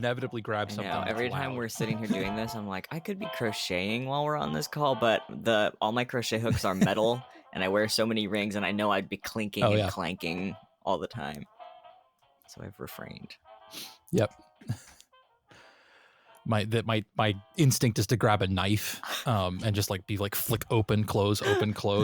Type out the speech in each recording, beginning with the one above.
inevitably grab I something. know. Every time we're sitting here doing this, I'm like, I could be crocheting while we're on this call, but all my crochet hooks are metal, and I wear so many rings, and I know I'd be clinking and clanking all the time. So I've refrained. Yep. My instinct is to grab a knife and just like be like flick open close,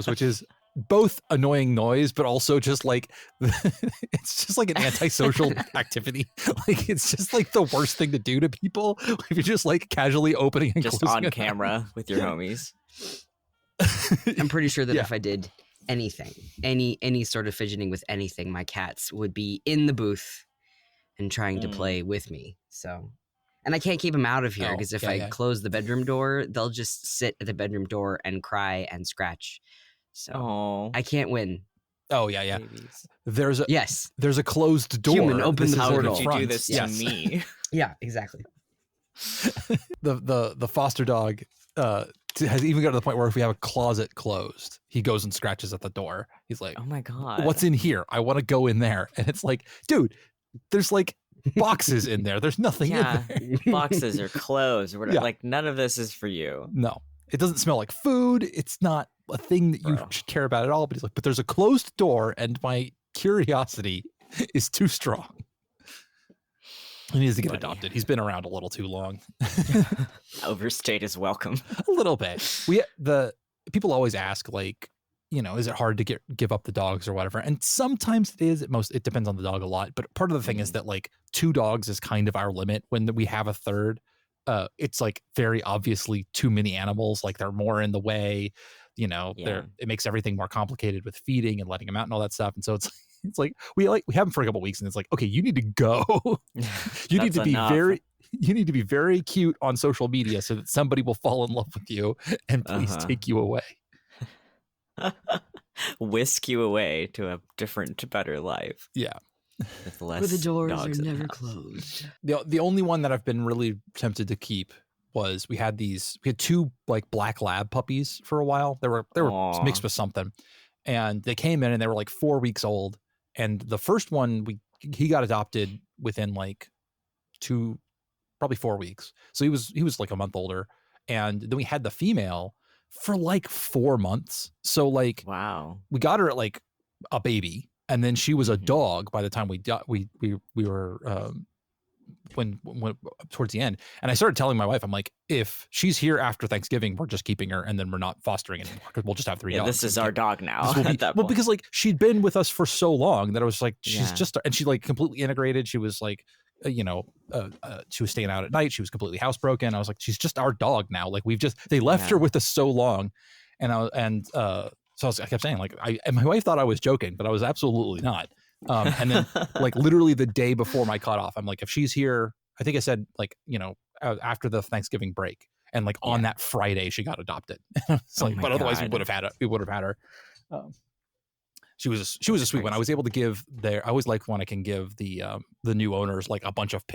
which is both annoying noise but also just like it's just like an antisocial activity. Like it's just like the worst thing to do to people if you're just like casually opening and just closing on camera with your homies. I'm pretty sure that if I did anything, any sort of fidgeting with anything, my cats would be in the booth and trying to play with me. So, and I can't keep them out of here because if I close the bedroom door, they'll just sit at the bedroom door and cry and scratch. So I can't win. Oh yeah. Babies. There's a closed door. Human, open the portal. How could you do this to me? Yeah, exactly. The foster dog has even got to the point where if we have a closet closed, he goes and scratches at the door. He's like, "Oh my god, what's in here? I want to go in there." And it's like, dude, there's like boxes in there. There's nothing in there. Boxes or clothes or whatever. Like none of this is for you. No, it doesn't smell like food. It's not a thing that you should care about at all. But he's like, but there's a closed door and my curiosity is too strong. He needs to get adopted. He's been around a little too long. Overstayed his welcome. A little bit. People always ask, like, you know, is it hard to give up the dogs or whatever? And sometimes it is. It depends on the dog a lot. But part of the thing is that like 2 dogs is kind of our limit. When we have a third, it's like very obviously too many animals. Like they're more in the way. You know, it makes everything more complicated with feeding and letting them out and all that stuff. And so it's like we have them for a couple of weeks and it's like, okay, you need to go. You need to be very cute on social media so that somebody will fall in love with you and please take you away. Whisk you away to a different, better life. Yeah. With less where the doors dogs are never closed. The only one that I've been really tempted to keep was we had 2 like black lab puppies for a while. They were mixed with something, and they came in and they were like 4 weeks old. And the first one he got adopted within like probably 4 weeks. So he was like a month older. And then we had the female for like 4 months. So like, wow, we got her at like a baby, and then she was a dog by the time we were when towards the end. And I started telling my wife, I'm like, if she's here after Thanksgiving, we're just keeping her, and then we're not fostering anymore because we'll just have 3 dogs. This is our dog now. Well, because like she'd been with us for so long that I was like, she's just, and she like completely integrated. She was like, she was staying out at night. She was completely housebroken. I was like, she's just our dog now. Like they left her with us so long. And so I kept saying like, and my wife thought I was joking, but I was absolutely not. And then like literally the day before my cutoff, I'm like, if she's here, I think I said like, you know, after the Thanksgiving break, and like on that Friday she got adopted. It's like, but otherwise we would have had her. She was a sweet one. I was able to give I always like when I can give the new owners like a bunch of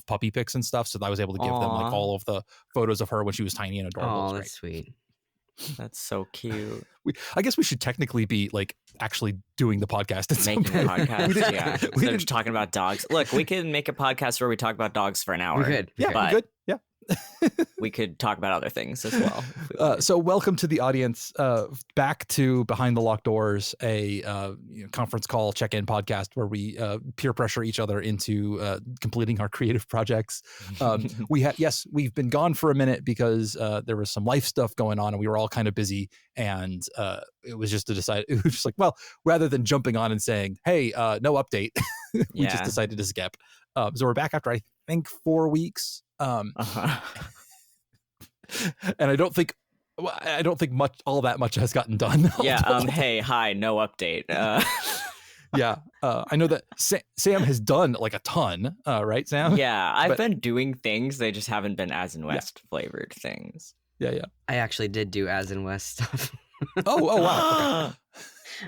puppy pics and stuff. So I was able to give them like all of the photos of her when she was tiny and adorable. Oh, that's sweet. That's so cute. I guess we should technically be like actually doing the podcast. Making a podcast, yeah. Instead of talking about dogs. Look, we can make a podcast where we talk about dogs for an hour. We could. We could. Yeah. We could talk about other things as well. So welcome to the audience, back to Behind the Locked Doors, a conference call check-in podcast where we peer pressure each other into completing our creative projects. We've been gone for a minute because there was some life stuff going on and we were all kind of busy, and it was just like, well, rather than jumping on and saying, hey, no update, we just decided to skip. So we're back after I think 4 weeks. And I don't think all that much has gotten done. Hey, hi, no update. I know that Sam has done like a ton, right, Sam? Yeah, I've been doing things. They just haven't been As in West flavored things. Yeah. I actually did do As in West stuff. Oh, wow.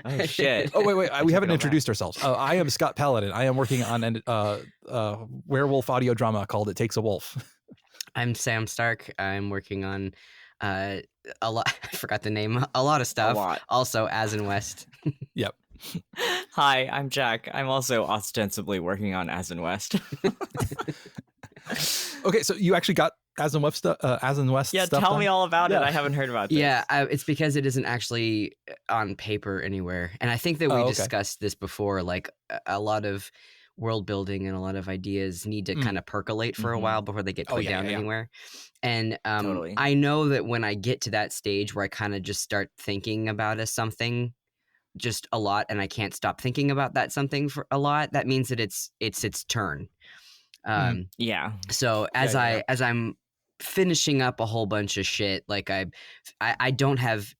Okay. Oh shit! Oh wait! We haven't introduced ourselves. I am Scott Paladin. I am working on a werewolf audio drama called "It Takes a Wolf." I'm Sam Stark. I'm working on a lot. I forgot the name. A lot of stuff. A lot. Also, As in West. Yep. Hi, I'm Jack. I'm also ostensibly working on As in West. Okay, so you actually got As in West stuff. Yeah, stuff tell done? me all about it. I haven't heard about this. Yeah, it's because it isn't actually on paper anywhere, and I think that we discussed this before. Like a lot of world building and a lot of ideas need to kind of percolate for a while before they get put down anywhere. And Totally. I know that when I get to that stage where I kind of just start thinking about something just a lot, and I can't stop thinking about that something for a lot, that means that it's its turn. So as I'm finishing up a whole bunch of shit, like I don't have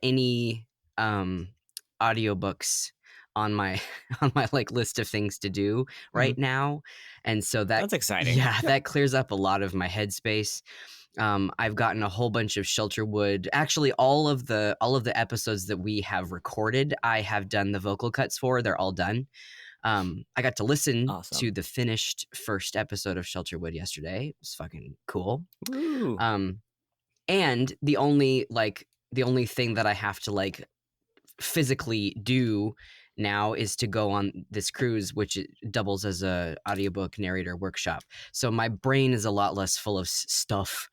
any audiobooks on my like list of things to do right now, and so that's exciting. Yeah, that clears up a lot of my headspace. I've gotten a whole bunch of Shelterwood. Actually, all of the episodes that we have recorded, I have done the vocal cuts for. They're all done. I got to listen to the finished first episode of Shelterwood yesterday. It was fucking cool. Woo. And the only thing that I have to like physically do now is to go on this cruise, which doubles as a audiobook narrator workshop. So my brain is a lot less full of stuff.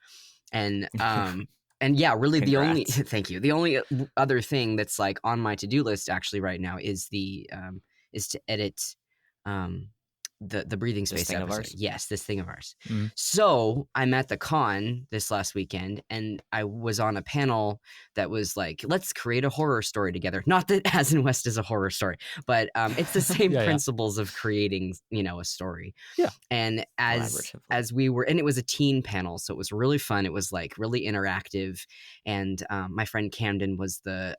And and yeah, really thank you. The only other thing that's like on my to-do list actually right now is to edit the breathing space episode. Yes, this thing of ours. So I'm at the con this last weekend, and I was on a panel that was like, let's create a horror story together. Not that As in West is a horror story, but it's the same principles of creating, a story. Yeah. And as we were, and it was a teen panel, so it was really fun. It was like really interactive, and my friend Camden was the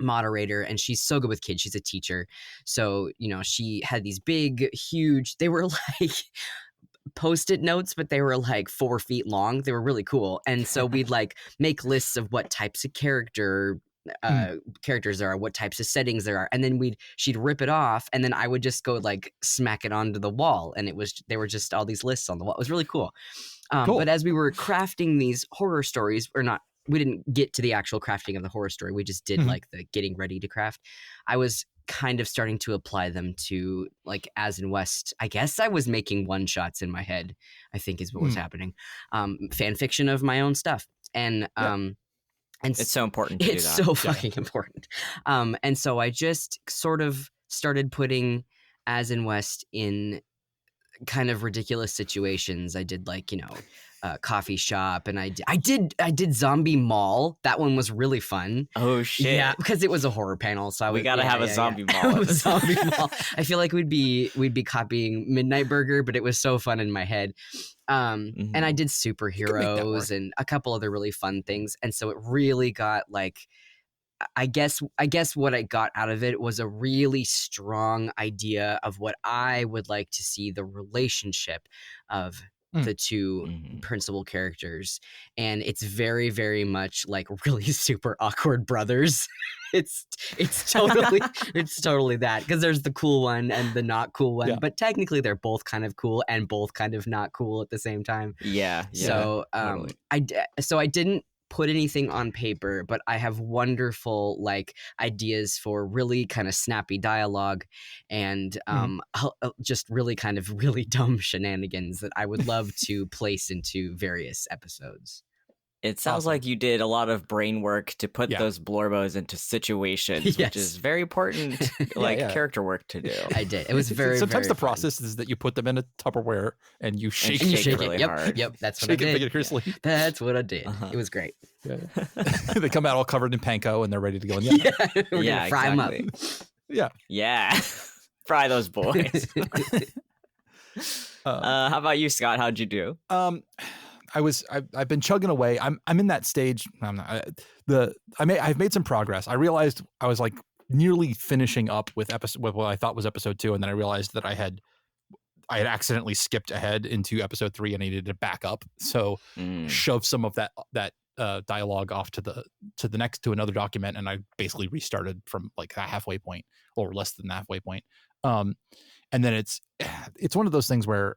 moderator, and she's so good with kids. She's a teacher, so she had these big, huge, they were like post-it notes, but they were like 4 feet long. They were really cool. And so we'd like make lists of what types of characters there are, what types of settings there are, and then she'd rip it off, and then I would just go like smack it onto the wall, and they were just all these lists on the wall. It was really cool. But as we were crafting these horror stories, or not, we didn't get to the actual crafting of the horror story. We just did like the getting ready to craft. I was kind of starting to apply them to like As in West. I guess I was making one shots in my head, I think is what was happening. Fan fiction of my own stuff. And and it's so important to do that. It's so fucking important. And so I just sort of started putting As in West in kind of ridiculous situations. I did like, coffee shop, and I did zombie mall. That one was really fun. Oh shit. Yeah, because it was a horror panel, so we gotta have a zombie mall. Zombie mall. I feel like we'd be copying Midnight Burger, but it was so fun in my head. And I did superheroes and a couple other really fun things, and so it really got like, I guess what I got out of it was a really strong idea of what I would like to see the relationship of the two principal characters. And it's very, very much like really super awkward brothers. It's totally that, because there's the cool one and the not cool one, but technically they're both kind of cool and both kind of not cool at the same time. So totally. I didn't put anything on paper, but I have wonderful like ideas for really kind of snappy dialogue and just really kind of really dumb shenanigans that I would love to place into various episodes. It sounds like you did a lot of brain work to put those blorbos into situations, which is very important, character work to do. I did. It was very, sometimes very the process is that you put them in a Tupperware and you shake it really hard. Yep, that's what I did. That's what I did. It was great. They come out all covered in panko and they're ready to go in the oven. We're gonna fry them up. Yeah. Fry those boys. How about you, Scott? How'd you do? I've been chugging away. I'm in that stage. I've made some progress. I realized I was like nearly finishing up with what I thought was episode 2, and then I realized that I had accidentally skipped ahead into episode 3 and I needed to back up. So shove some of that dialogue off to another document, and I basically restarted from like a halfway point or less than the halfway point. And then it's one of those things where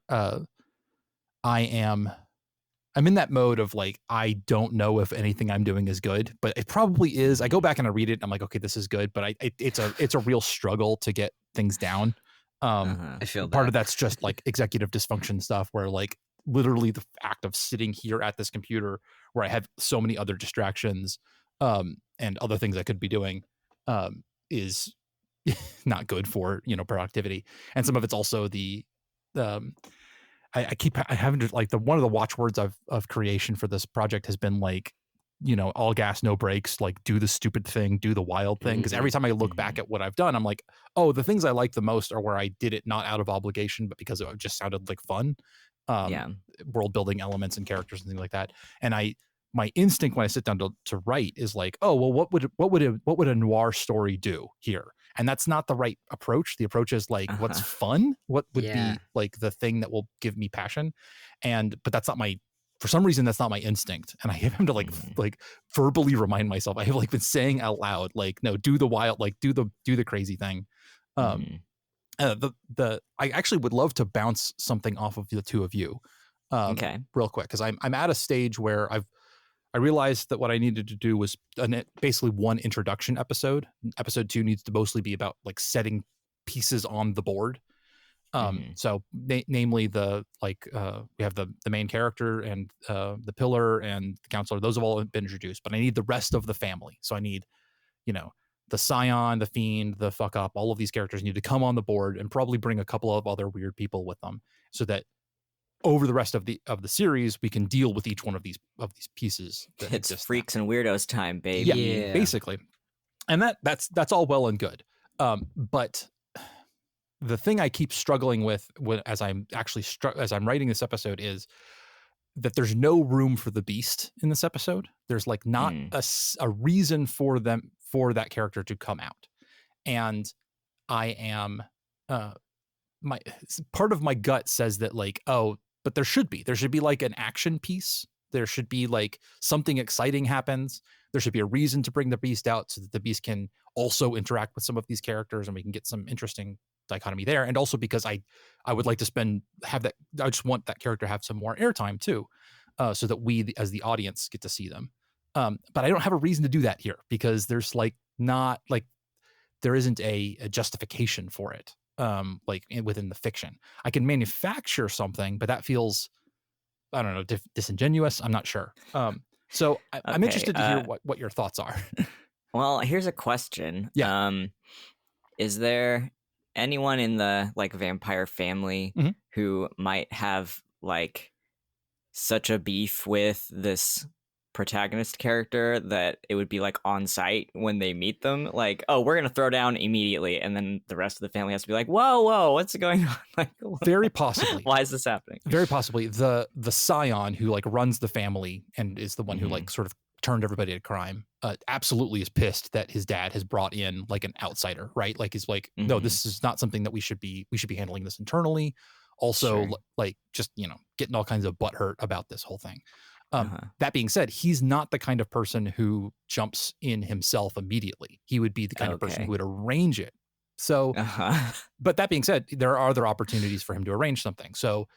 I'm in that mode of like, I don't know if anything I'm doing is good, but it probably is. I go back and I read it and I'm like, okay, this is good. But it's a real struggle to get things down. I feel part of that's just like executive dysfunction stuff where like literally the act of sitting here at this computer where I have so many other distractions and other things I could be doing is not good for, productivity. And some of it's also the I haven't like one of the watchwords of creation for this project has been like, all gas, no brakes, like do the stupid thing, do the wild thing. Because every time I look back at what I've done, I'm like, oh, the things I like the most are where I did it not out of obligation, but because it just sounded like fun. World building elements and characters and things like that. And my instinct when I sit down to write is like, oh, well, what would a noir story do here? And that's not the right approach. The approach is like, what's fun? What would be like the thing that will give me passion? But that's not for some reason, that's not my instinct. And I have him to like verbally remind myself. I have like been saying out loud, like, no, do the wild, like do the crazy thing. I actually would love to bounce something off of the two of you real quick. Cause I'm at a stage where I realized that what I needed to do was basically one introduction episode. Episode 2 needs to mostly be about like setting pieces on the board. So namely we have the main character and the pillar and the counselor. Those have all been introduced, but I need the rest of the family. So I need, the Scion, the Fiend, the Fuck Up, all of these characters need to come on the board and probably bring a couple of other weird people with them so that over the rest of the series, we can deal with each one of these pieces. It's freaks and weirdos time, baby. Yeah, basically. And that's all well and good. But the thing I keep struggling with as I'm writing this episode is that there's no room for the Beast in this episode. There's like not a reason for that character to come out. And I am part of my gut says that like, oh, but there should be like an action piece. There should be like something exciting happens. There should be a reason to bring the Beast out so that the Beast can also interact with some of these characters and we can get some interesting dichotomy there. And also because I would like to I just want that character to have some more airtime too, so that we as the audience get to see them. But I don't have a reason to do that here because there's like not like there isn't a justification for it. Like within the fiction, I can manufacture something, but that feels, I don't know, disingenuous. I'm not sure. So I'm interested to hear what your thoughts are. Well, here's a question. Yeah. Is there anyone in the like vampire family who might have like such a beef with this protagonist character that it would be like on site when they meet them, like, oh, we're gonna throw down immediately, and then the rest of the family has to be like, whoa, what's going on? Like, very possibly. Why is this happening? Very possibly the Scion who like runs the family and is the one who like sort of turned everybody to crime, absolutely is pissed that his dad has brought in like an outsider, right? Like he's like, no, this is not something that we should be handling this internally. Also, like just getting all kinds of butthurt about this whole thing. That being said, he's not the kind of person who jumps in himself immediately. He would be the kind of person who would arrange it. So, but that being said, there are other opportunities for him to arrange something. So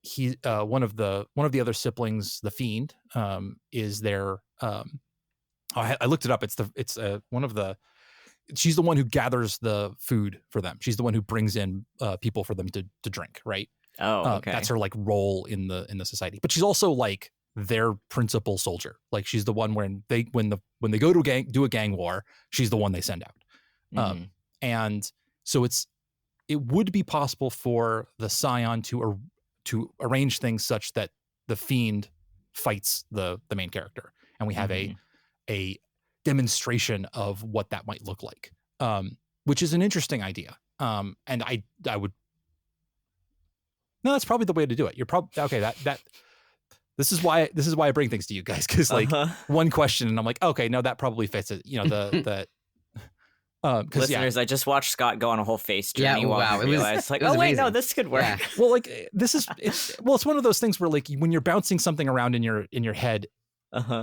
he, one of the other siblings, the Fiend, is there. I looked it up. It's one of the. She's the one who gathers the food for them. She's the one who brings in people for them to drink. Right. Oh, okay. That's her like role in the society. But she's also like their principal soldier. Like she's the one when they go to do a gang war, she's the one they send out. And so it would be possible for the Scion to arrange things such that the Fiend fights the main character, and we have a demonstration of what that might look like, which is an interesting idea. And I would. No, that's probably the way to do it. You're probably okay. That this is why I bring things to you guys, because like one question and I'm like, okay, no, that probably fits it. Listeners, I just watched Scott go on a whole face journey. Yeah, wow, it was like, oh wait, no, this could work. Yeah. Well, like it's one of those things where like when you're bouncing something around in your head,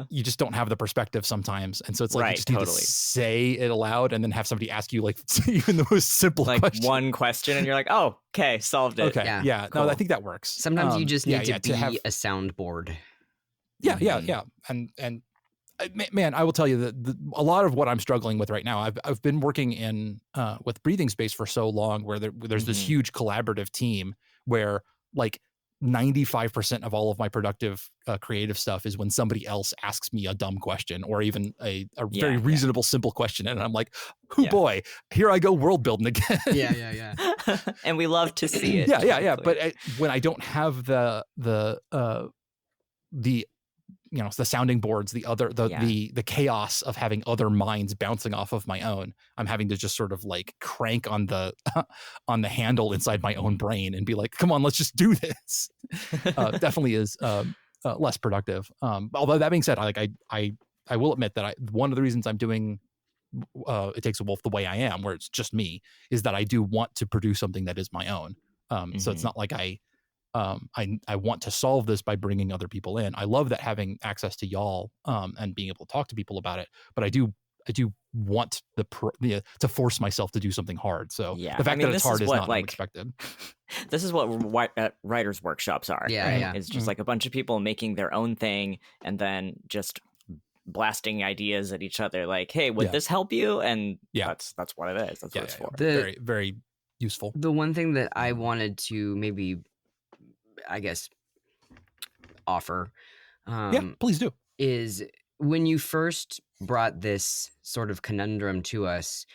you just don't have the perspective sometimes, and so it's like you just need to say it aloud and then have somebody ask you like even the most simple question. One question, and you're like, oh, okay, solved it. Okay, yeah. Cool. No, I think that works. Sometimes you just need to be a soundboard. Yeah, and man, I will tell you that a lot of what I'm struggling with right now, I've been working in with Breathing Space for so long, where there's this huge collaborative team where like 95% of all of my productive creative stuff is when somebody else asks me a dumb question or even a very reasonable, simple question. And I'm like, boy, here I go world building again. Yeah. And we love to see it. Yeah. But when I don't have the the sounding boards, the chaos of having other minds bouncing off of my own, I'm having to just sort of like crank on the on the handle inside my own brain and be like, come on, let's just do this. Definitely is less productive. Although that being said, I will admit that one of the reasons I'm doing It Takes a Wolf the way I am, where it's just me, is that I do want to produce something that is my own. So it's not like I want to solve this by bringing other people in. I love that having access to y'all and being able to talk to people about it, but I do want to force myself to do something hard. So the fact that it's hard is not unexpected. This is what writers' workshops are. Yeah. It's just like a bunch of people making their own thing and then just blasting ideas at each other. Like, hey, would this help you? And that's what it is. That's what it's for. Very, very useful. The one thing that I wanted to maybe, I guess, offer please do, is when you first brought this sort of conundrum to us,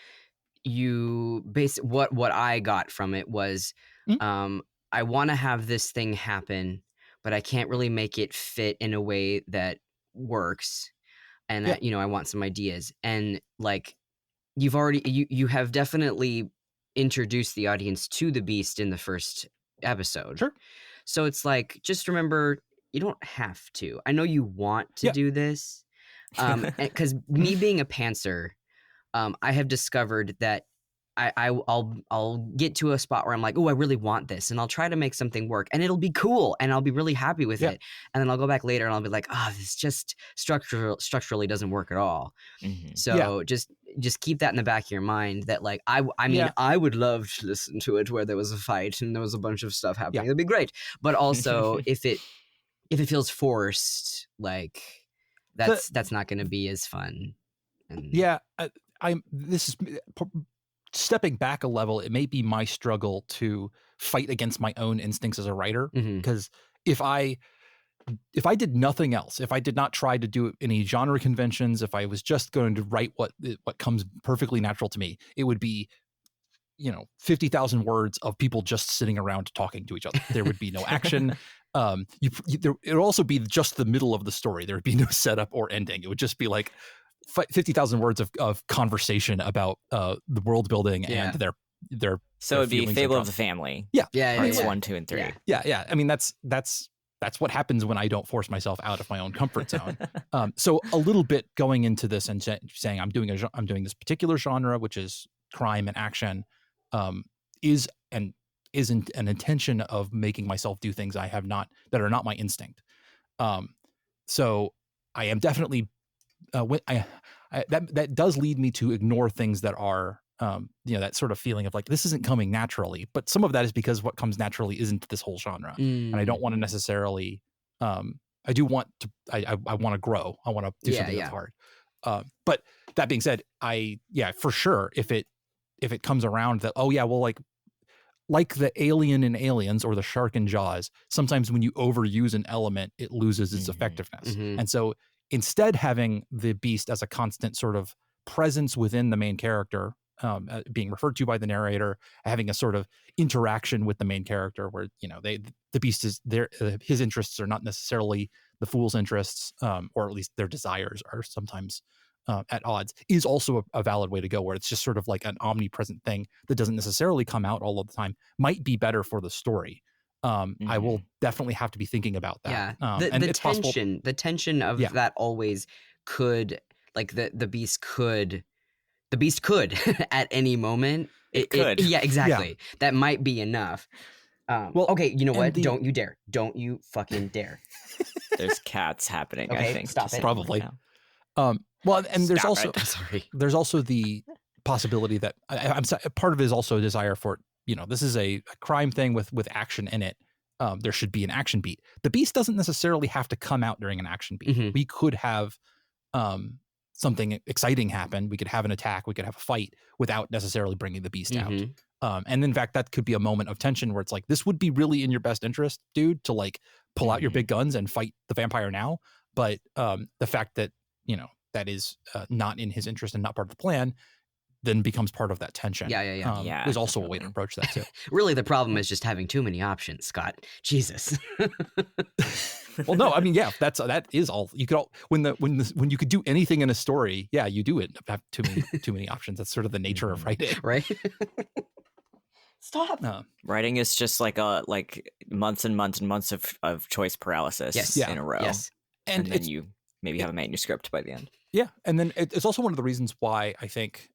what I got from it was I want to have this thing happen, but I can't really make it fit in a way that works, and I want some ideas. And like, you have definitely introduced the audience to the beast in the first episode. Sure. So it's like, just remember, you don't have to. I know you want to do this, because me being a pantser, I have discovered that I'll get to a spot where I'm like, oh, I really want this, and I'll try to make something work, and it'll be cool, and I'll be really happy with it, and then I'll go back later and I'll be like, oh, this just structurally doesn't work at all. So just keep that in the back of your mind, that like I mean I would love to listen to it where there was a fight and there was a bunch of stuff happening. It'd be great, but also if it feels forced, like that's not going to be as fun. And this is stepping back a level. It may be my struggle to fight against my own instincts as a writer, because if I did nothing else, if I did not try to do any genre conventions, if I was just going to write what comes perfectly natural to me, it would be 50,000 words of people just sitting around talking to each other. There would be no action. It would also be just the middle of the story. There would be no setup or ending. It would just be like 50,000 words of conversation about the world building and their so it'd be Fable of the Family. Parts 1, 2, and 3. Yeah. I mean, that's what happens when I don't force myself out of my own comfort zone. So a little bit going into this and saying I'm doing this particular genre, which is crime and action, isn't an intention of making myself do things that are not my instinct. So I am definitely that does lead me to ignore things that are that sort of feeling of like, this isn't coming naturally, but some of that is because what comes naturally isn't this whole genre. And I don't want to necessarily I want to grow. I want to do something that's hard. But that being said, for sure, if it comes around that, like the alien in Aliens or the shark in Jaws, sometimes when you overuse an element, it loses its effectiveness. And so instead, having the beast as a constant sort of presence within the main character, being referred to by the narrator, having a sort of interaction with the main character where, the beast is there, his interests are not necessarily the fool's interests, or at least their desires are sometimes at odds, is also a valid way to go, where it's just sort of like an omnipresent thing that doesn't necessarily come out all of the time, might be better for the story. I will definitely have to be thinking about that. The tension of that always could, like the beast could at any moment. It could. Yeah, exactly. Yeah. That might be enough. Okay, you know what? Don't you dare. Don't you fucking dare. There's cats happening, okay, I think. Stop it. Probably. There's also the possibility that part of it is also a desire for, this is a crime thing with action in it. There should be an action beat. The beast doesn't necessarily have to come out during an action beat. We could have something exciting happen. We could have an attack, we could have a fight without necessarily bringing the beast out. And in fact, that could be a moment of tension where it's like, this would be really in your best interest, dude, to like pull out your big guns and fight the vampire now. But the fact that, you know, that is not in his interest and not part of the plan, then becomes part of that tension. There's also a way to approach that too. Really, the problem is just having too many options, Scott. Jesus. Well, no, I mean, yeah, that is all you could all when you could do anything in a story. Yeah, you do it have too many options. That's sort of the nature of writing, right? Stop. Writing is just like months and months and months of choice paralysis in a row. Yes. And then you maybe have a manuscript by the end. Yeah. And then it's also one of the reasons why I think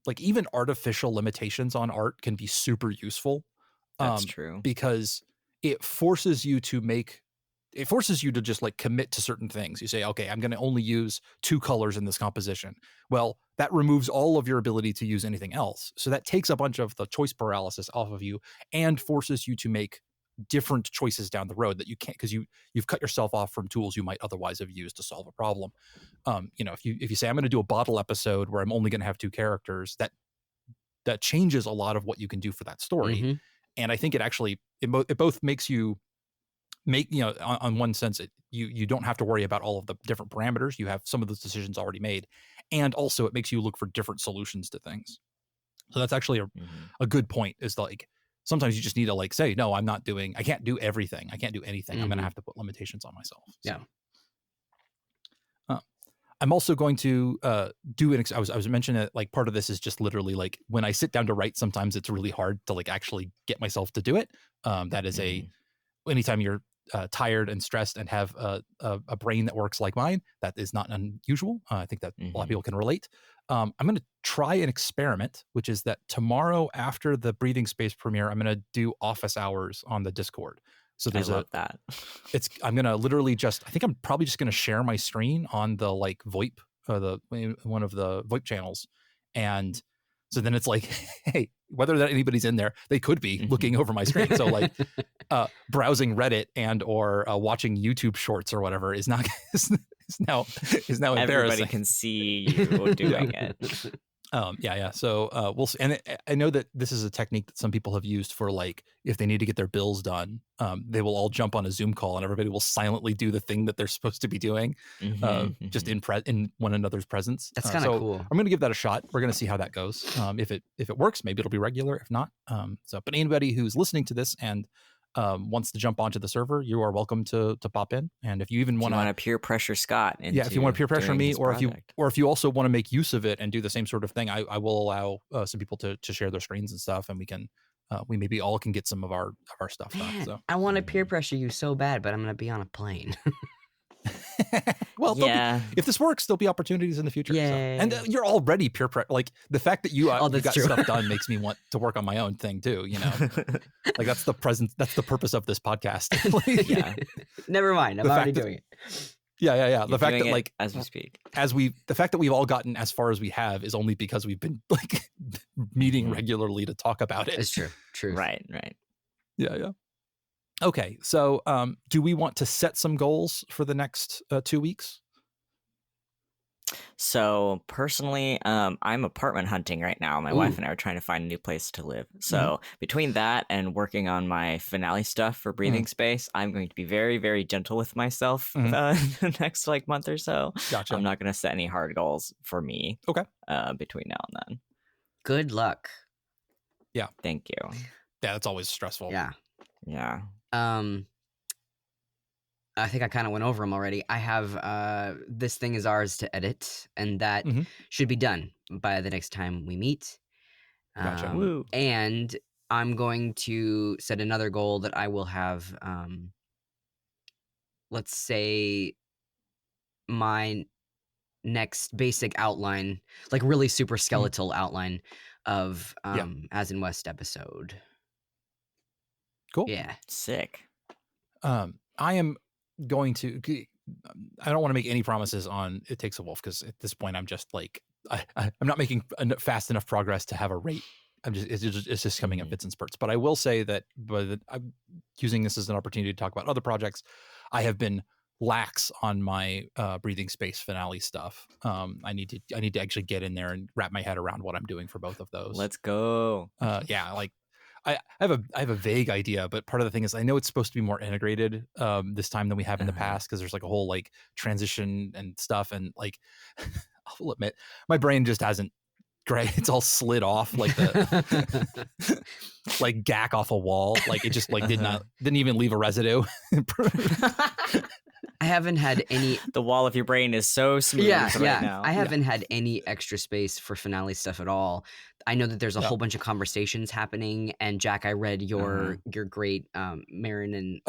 like even artificial limitations on art can be super useful. That's true. Because it forces you to just like commit to certain things. You say, okay, I'm going to only use 2 colors in this composition. Well, that removes all of your ability to use anything else. So that takes a bunch of the choice paralysis off of you and forces you to make different choices down the road that you can't, because you've cut yourself off from tools you might otherwise have used to solve a problem. You know, if you say I'm going to do a bottle episode where I'm only going to have 2 characters, that changes a lot of what you can do for that story. And I think it actually it both makes you on one sense you don't have to worry about all of the different parameters. You have some of those decisions already made, and also it makes you look for different solutions to things. So that's actually a good point, is like sometimes you just need to like say, no, I can't do everything. I can't do anything. I'm going to have to put limitations on myself. So. Yeah. I'm also going to do I was mentioning that like part of this is just literally like when I sit down to write, sometimes it's really hard to like actually get myself to do it. That is anytime you're tired and stressed and have a brain that works like mine, that is not unusual. I think that a lot of people can relate. I'm going to try an experiment, which is that tomorrow after the Breathing Space premiere, I'm going to do office hours on the Discord. So there's I love that. I'm going to literally I think I'm probably just going to share my screen on the like VoIP, one of the VoIP channels. And so then it's like, hey, whether that anybody's in there, they could be looking over my screen. So like browsing Reddit and or watching YouTube shorts or whatever is now embarrassing. Everybody can see you doing it. Yeah. So we'll see. And I know that this is a technique that some people have used for like, if they need to get their bills done, they will all jump on a Zoom call and everybody will silently do the thing that they're supposed to be doing, just in one another's presence. That's kind of cool. I'm going to give that a shot. We're going to see how that goes. If it works, maybe it'll be regular. If not, but anybody who's listening to this and wants to jump onto the server, you are welcome to pop in. And if you even want to peer pressure Scott, if you want to peer pressure me, or if you also want to make use of it and do the same sort of thing, I will allow some people to share their screens and stuff, and we can we maybe all can get some of our stuff done. So I want to peer pressure you so bad, but I'm going to be on a plane. Well, if this works, there'll be opportunities in the future. So. And you're already peer pressure. Like the fact that you got stuff done makes me want to work on my own thing too. You know, like that's the purpose of this podcast. Never mind. I'm already doing it. Yeah. The fact that like as we speak, the fact that we've all gotten as far as we have is only because we've been like meeting regularly to talk about it. It's true. True. Right. Yeah. Okay, so do we want to set some goals for the next 2 weeks? So personally, I'm apartment hunting right now. My wife and I are trying to find a new place to live. So between that and working on my finale stuff for Breathing Space, I'm going to be very, very gentle with myself the next like month or so. Gotcha. I'm not going to set any hard goals for me. Okay. Between now and then. Good luck. Yeah. Thank you. Yeah, that's always stressful. Yeah. I think I kind of went over them already. I have This Thing Is Ours to edit, and that should be done by the next time we meet. Gotcha. And I'm going to set another goal that I will have, let's say, my next basic outline, like really super skeletal outline of As in West episode. Cool. Yeah. Sick. I am going to. I don't want to make any promises on It Takes a Wolf because at this point I'm just like I'm not making fast enough progress to have a rate. It's just coming in fits and spurts. But I will say that I'm using this as an opportunity to talk about other projects. I have been lax on my breathing space finale stuff. I need to actually get in there and wrap my head around what I'm doing for both of those. Let's go. Yeah, like I have a vague idea, but part of the thing is I know it's supposed to be more integrated this time than we have in the past, because there's like a whole like transition and stuff, and like I'll admit my brain just hasn't great. It's all slid off like the like gack off a wall. Like it just like didn't even leave a residue. I haven't had any. The wall of your brain is so smooth right now. I haven't had any extra space for finale stuff at all. I know that there's a whole bunch of conversations happening. And Jack, I read your great Marin and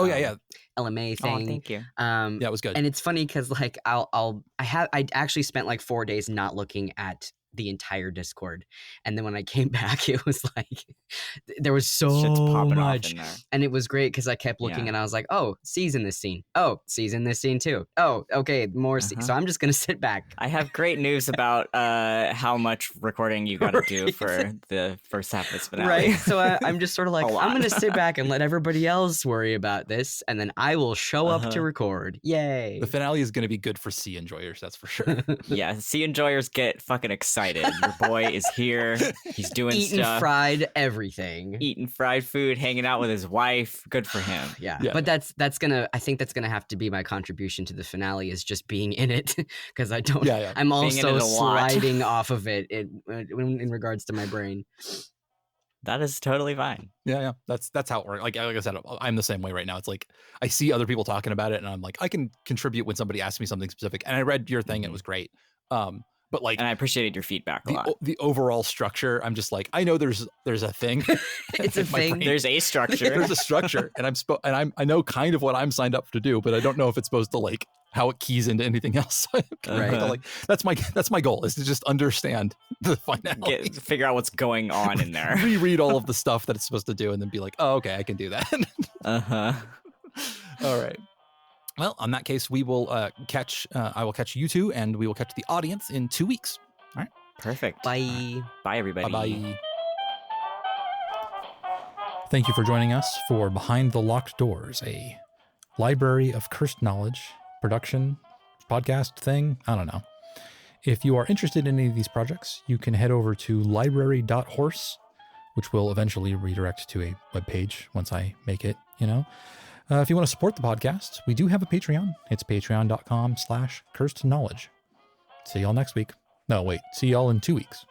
LMA thing. Oh, thank you. Yeah, it was good. And it's funny because like I actually spent like 4 days not looking at the entire Discord, and then when I came back, it was like there was so much, and it was great because I kept looking and I was like, oh, C's in this scene, oh, C's in this scene too, oh, okay, more C. So I'm just gonna sit back. I have great news about how much recording you got to do for the first half of this finale. Right, so I'm just sort of like, I'm gonna sit back and let everybody else worry about this, and then I will show up to record. Yay. The finale is gonna be good for C enjoyers, that's for sure. Yeah, C enjoyers get fucking excited. Your boy is here. He's doing eating stuff. Fried everything. Eating fried food, hanging out with his wife. Good for him. Yeah. But I think that's gonna have to be my contribution to the finale, is just being in it, because I don't. I'm also sliding off of it in regards to my brain. That is totally fine. Yeah. That's how it works. Like I said, I'm the same way right now. It's like I see other people talking about it, and I'm like, I can contribute when somebody asks me something specific. And I read your thing; it was great. But like, and I appreciated your feedback a lot. The overall structure, I'm just like, I know there's a thing. It's a thing. There's a structure. There's a structure, and I know kind of what I'm signed up to do, but I don't know if it's supposed to like how it keys into anything else. Right. Like that's my goal, is to just understand the finale. Figure out what's going on in there. Reread all of the stuff that it's supposed to do, and then be like, oh, okay, I can do that. All right. Well, in that case, we will I will catch you two, and we will catch the audience in 2 weeks. All right. Perfect. Bye. Bye, everybody. Bye-bye. Thank you for joining us for Behind the Locked Doors, a library of cursed knowledge, production, podcast thing. I don't know. If you are interested in any of these projects, you can head over to library.horse, which will eventually redirect to a webpage once I make it, If you want to support the podcast, we do have a Patreon. It's patreon.com/cursed knowledge. See y'all next week. No, wait. See y'all in 2 weeks.